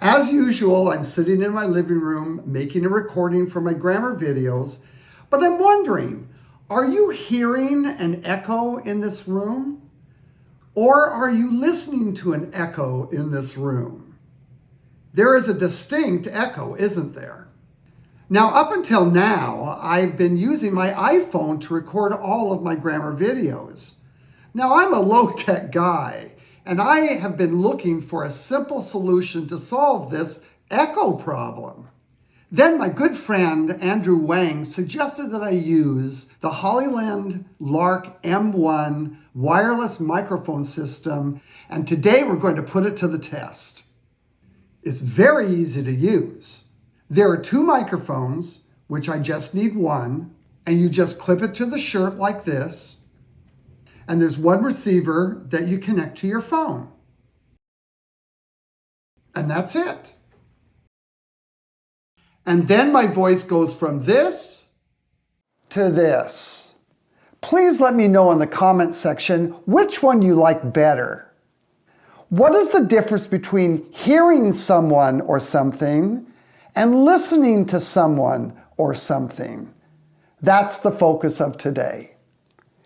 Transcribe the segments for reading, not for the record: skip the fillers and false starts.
As usual, I'm sitting in my living room making a recording for my grammar videos, but I'm wondering, are you hearing an echo in this room? Or are you listening to an echo in this room? There is a distinct echo, isn't there? Now, up until now, I've been using my iPhone to record all of my grammar videos. Now, I'm a low-tech guy, and I have been looking for a simple solution to solve this echo problem. Then my good friend Andrew Wang suggested that I use the Hollyland Lark M1 wireless microphone system, and today we're going to put it to the test. It's very easy to use. There are two microphones, which I just need one, and you just clip it to the shirt like this. And there's one receiver that you connect to your phone. And that's it. And then my voice goes from this to this. Please let me know in the comment section which one you like better. What is the difference between hearing someone or something and listening to someone or something? That's the focus of today.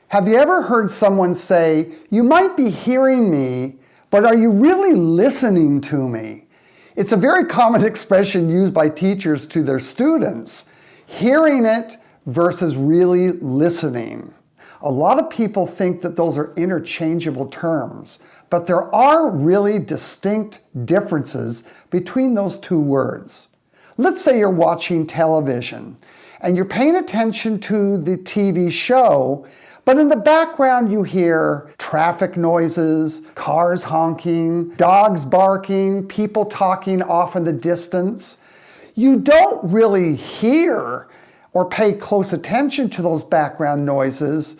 Have you ever heard someone say, "You might be hearing me, but are you really listening to me?" It's a very common expression used by teachers to their students. Hearing it versus really listening. A lot of people think that those are interchangeable terms, but there are really distinct differences between those two words. Let's say you're watching television and you're paying attention to the TV show, but in the background you hear traffic noises, cars honking, dogs barking, people talking off in the distance. You don't really hear or pay close attention to those background noises.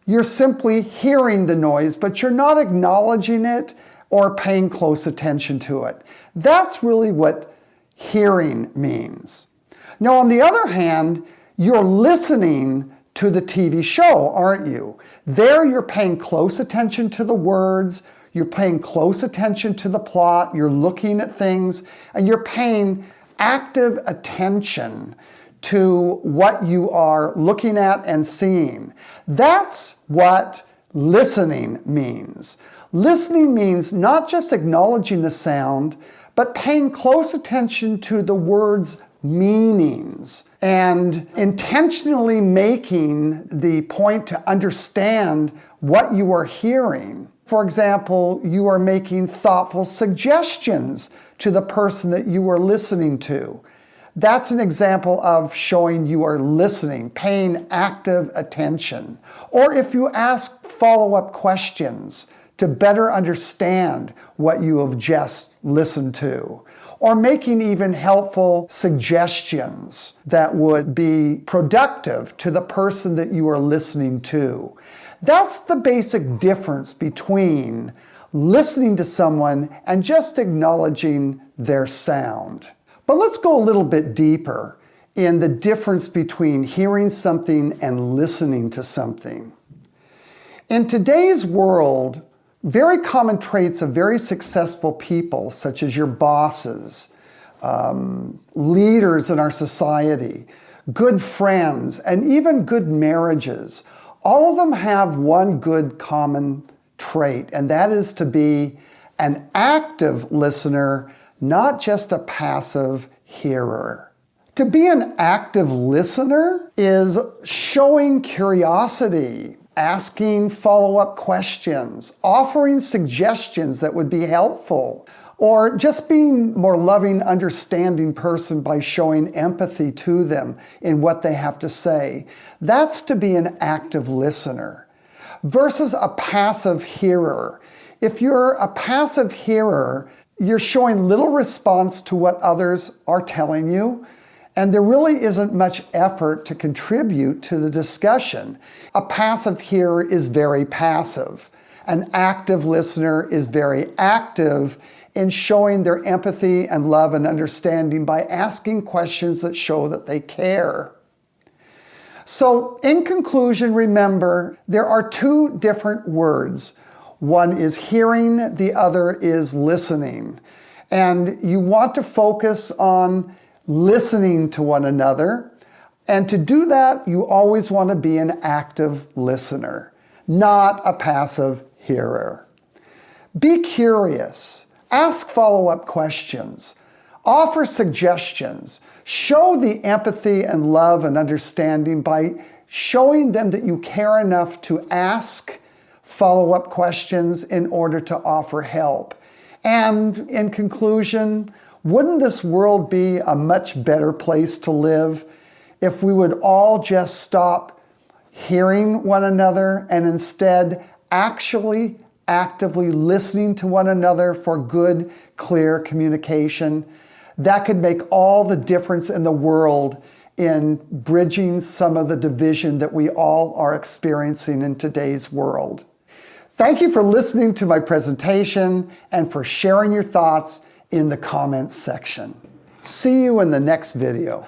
You're simply hearing the noise, but you're not acknowledging it or paying close attention to it. That's really what hearing means. Now, on the other hand, you're listening to the TV show, aren't you? There you're paying close attention to the words, you're paying close attention to the plot, you're looking at things, and you're paying active attention to what you are looking at and seeing. That's what listening means. Listening means not just acknowledging the sound, but paying close attention to the words' meanings and intentionally making the point to understand what you are hearing. For example, you are making thoughtful suggestions to the person that you are listening to. That's an example of showing you are listening, paying active attention. Or if you ask follow-up questions to better understand what you have just listened to, or making even helpful suggestions that would be productive to the person that you are listening to. That's the basic difference between listening to someone and just acknowledging their sound. But let's go a little bit deeper in the difference between hearing something and listening to something. In today's world, very common traits of very successful people, such as your bosses, leaders in our society, good friends, and even good marriages, all of them have one good common trait, and that is to be an active listener, not just a passive hearer. To be an active listener is showing curiosity, asking follow-up questions, offering suggestions that would be helpful, or just being a more loving, understanding person by showing empathy to them in what they have to say. That's to be an active listener versus a passive hearer. If you're a passive hearer, you're showing little response to what others are telling you, and there really isn't much effort to contribute to the discussion. A passive hearer is very passive. An active listener is very active in showing their empathy and love and understanding by asking questions that show that they care. So, in conclusion, remember, there are two different words. One is hearing, the other is listening. And you want to focus on listening to one another. And to do that, you always want to be an active listener, not a passive hearer. Be curious. Ask follow-up questions. Offer suggestions. Show the empathy and love and understanding by showing them that you care enough to ask follow-up questions in order to offer help. And in conclusion, wouldn't this world be a much better place to live if we would all just stop hearing one another and instead actually actively listening to one another for good, clear communication? That could make all the difference in the world in bridging some of the division that we all are experiencing in today's world. Thank you for listening to my presentation and for sharing your thoughts in the comments section. See you in the next video.